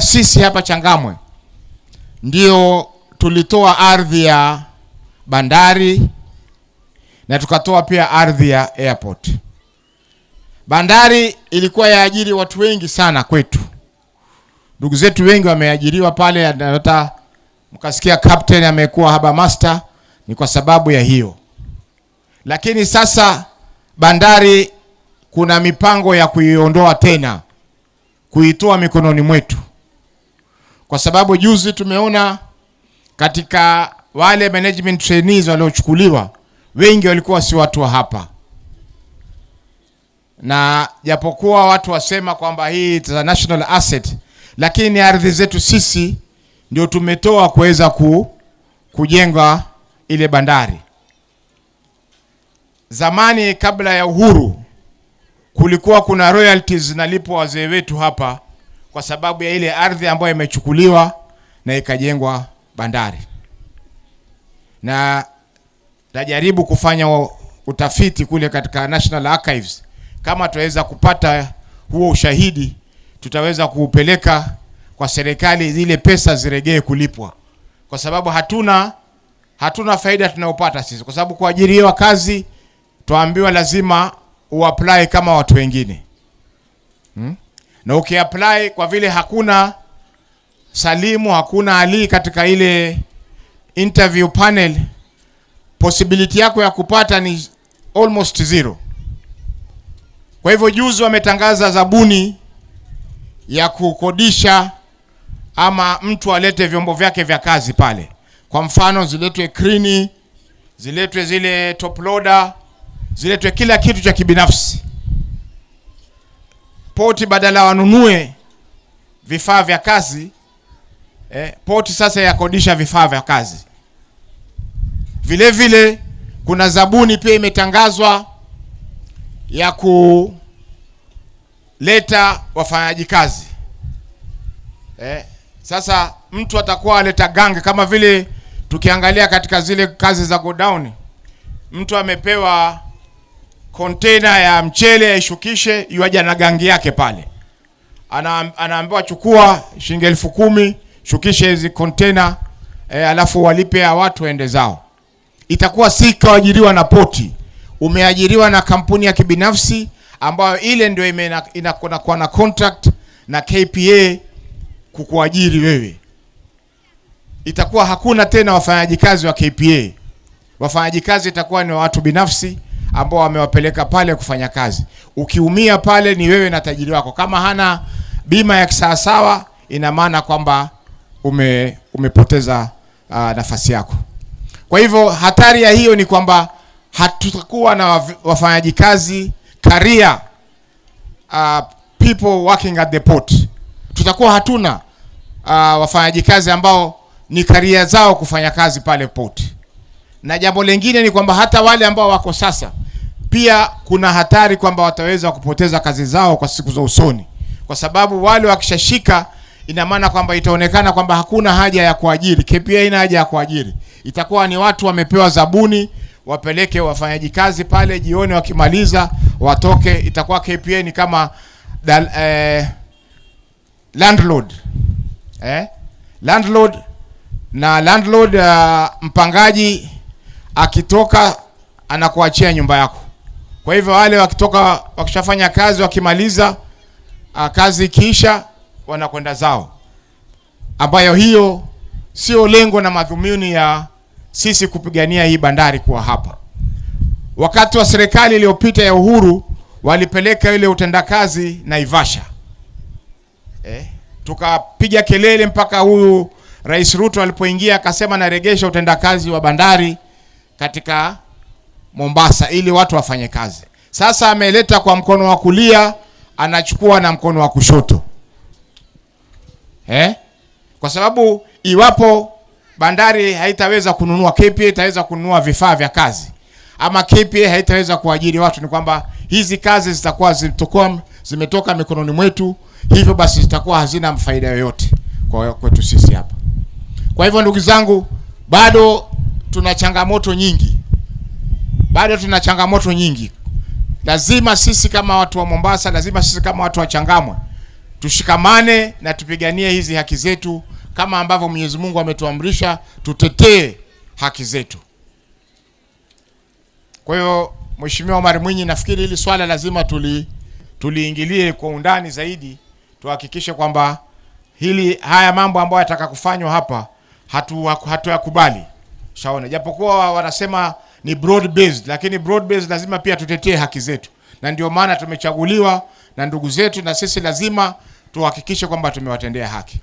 Sisi hapa Changamwe ndio tulitoa ardhi ya bandari na tukatoa pia ardhi ya airport. Bandari ilikuwa yaajiri watu wengi sana kwetu. Ndugu zetu wengi wameajiriwa pale, hata mkasikia captain amekuwa harbor master, ni kwa sababu ya hiyo. Lakini sasa bandari kuna mipango ya kuiondoa tena, kuitoa mikononi mwetu. Kwa sababu juzi tumeona katika wale management trainees waliochukuliwa, wengi walikuwa si watu wa hapa. Na japokuwa watu wasema kwamba hii is a national asset, lakini ni ardhi zetu sisi ndio tumetoa kuweza kujenga ile bandari. Zamani kabla ya uhuru kulikuwa kuna royalties zinalipwa wazee wetu hapa kwa sababu ya ile ardhi ambayo imechukuliwa na ikajengwa bandari. Na tajaribu kufanya utafiti kule katika National Archives, kama tuweza kupata huo ushahidi tutaweza kuupeleka kwa serikali, zile pesa ziregee kulipwa, kwa sababu hatuna faida tunayopata sisi, kwa sababu kuajiriwa kazi tuambiwa lazima uapply kama watu wengine. Na ukiapply kwa vile hakuna Salimu, hakuna Ali katika ile interview panel, possibility yako ya kupata ni almost zero. Kwa hivyo juzi wametangaza zabuni ya kukodisha ama mtu alete vyombo vyake vya kazi pale. Kwa mfano ziletwe kreni, ziletwe zile top loader, ziletwe kila kitu cha kibinafsi. Poti badala wanunue vifaa vya kazi, poti sasa yakodisha vifaa vya kazi. Vile vile kuna zabuni pia imetangazwa ya kuleta wafanyaji kazi. Sasa mtu atakuwa aleta gange, kama vile tukiangalia katika zile kazi za go down, mtu amepewa container ya mchele aishukishe, yuaja na gangi yake pale. Anaambiwa chukua shilingi 10,000, shukishe hizi container, alafu walipe ya watu waende zao. Itakuwa si kaajiriwa na poti, umeajiriwa na kampuni ya kibinafsi ambayo ile ndio inakuwa na contract na KPA kukuajiri wewe. Itakuwa hakuna tena wafanyaji kazi wa KPA. Wafanyaji kazi itakuwa ni watu binafsi ambao wamewapeleka pale kufanya kazi. Ukiumia pale ni wewe na tajiri wako. Kama hana bima ya kisawasawa, ina maana kwamba umepoteza nafasi yako. Kwa hivyo hatari ya hiyo ni kwamba hatutakuwa na wafanyaji kazi career people working at the port. Tutakuwa hatuna wafanyaji kazi ambao ni career zao kufanya kazi pale port. Na jambo lingine ni kwamba hata wale ambao wako sasa pia kuna hatari kwamba wataweza kupoteza kazi zao kwa siku za usoni, kwa sababu wale wakishashika, ina maana kwamba itaonekana kwamba hakuna haja ya kuajiri. KPA ina haja ya kuajiri. Itakuwa ni watu wamepewa zabuni wapeleke wafanyaji kazi pale, jioni wakimaliza watoke. Itakuwa KPA ni kama landlord. Landlord na landlord, mpangaji akitoka anakuachia nyumba yako. Kwa hivyo wale wakitoka, wakishafanya kazi, wakimaliza kazi ikiisha, wanakwenda zao, ambayo hiyo sio lengo na madhumuni ya sisi kupigania hii bandari kuwa hapa. Wakati wa serikali iliyopita ya uhuru walipeleka ile utendakazi Naivasha. Tukapiga kelele mpaka huyu Rais Ruto alipoingia akasema naregesha utendakazi wa bandari katika Mombasa ili watu wafanye kazi. Sasa ameleta kwa mkono wa kulia, anachukua na mkono wa kushoto. Kwa sababu iwapo bandari haitaweza kununua, KPA itaweza kununua vifaa vya kazi, ama KPA haitaweza kuajiri watu, ni kwamba hizi kazi zitakuwa zimetoka mikononi mwetu, hivyo basi zitakuwa hazina faida yoyote kwa kwetu sisi hapa. Kwa hivyo ndugu zangu, bado tuna changamoto nyingi. Lazima sisi kama watu wa Mombasa, lazima sisi kama watu wa Changamwe tushikamane na tupiganie hizi haki zetu kama ambavyo Mwenyezi Mungu ametuamrisha, tutetee haki zetu. Kwa hiyo Mheshimiwa Omar Mwinyi, nafikiri hili swala lazima tuliingilie kwa undani zaidi, tuhakikishe kwamba haya mambo ambayo yataka kufanywa hapa hatuyakubali. Shaona, japokuwa wanasema ni broad based, lakini broad based lazima pia tutetee haki zetu, na ndio maana tumechaguliwa na ndugu zetu, na sisi lazima tuhakikishe kwamba tumewatendea haki.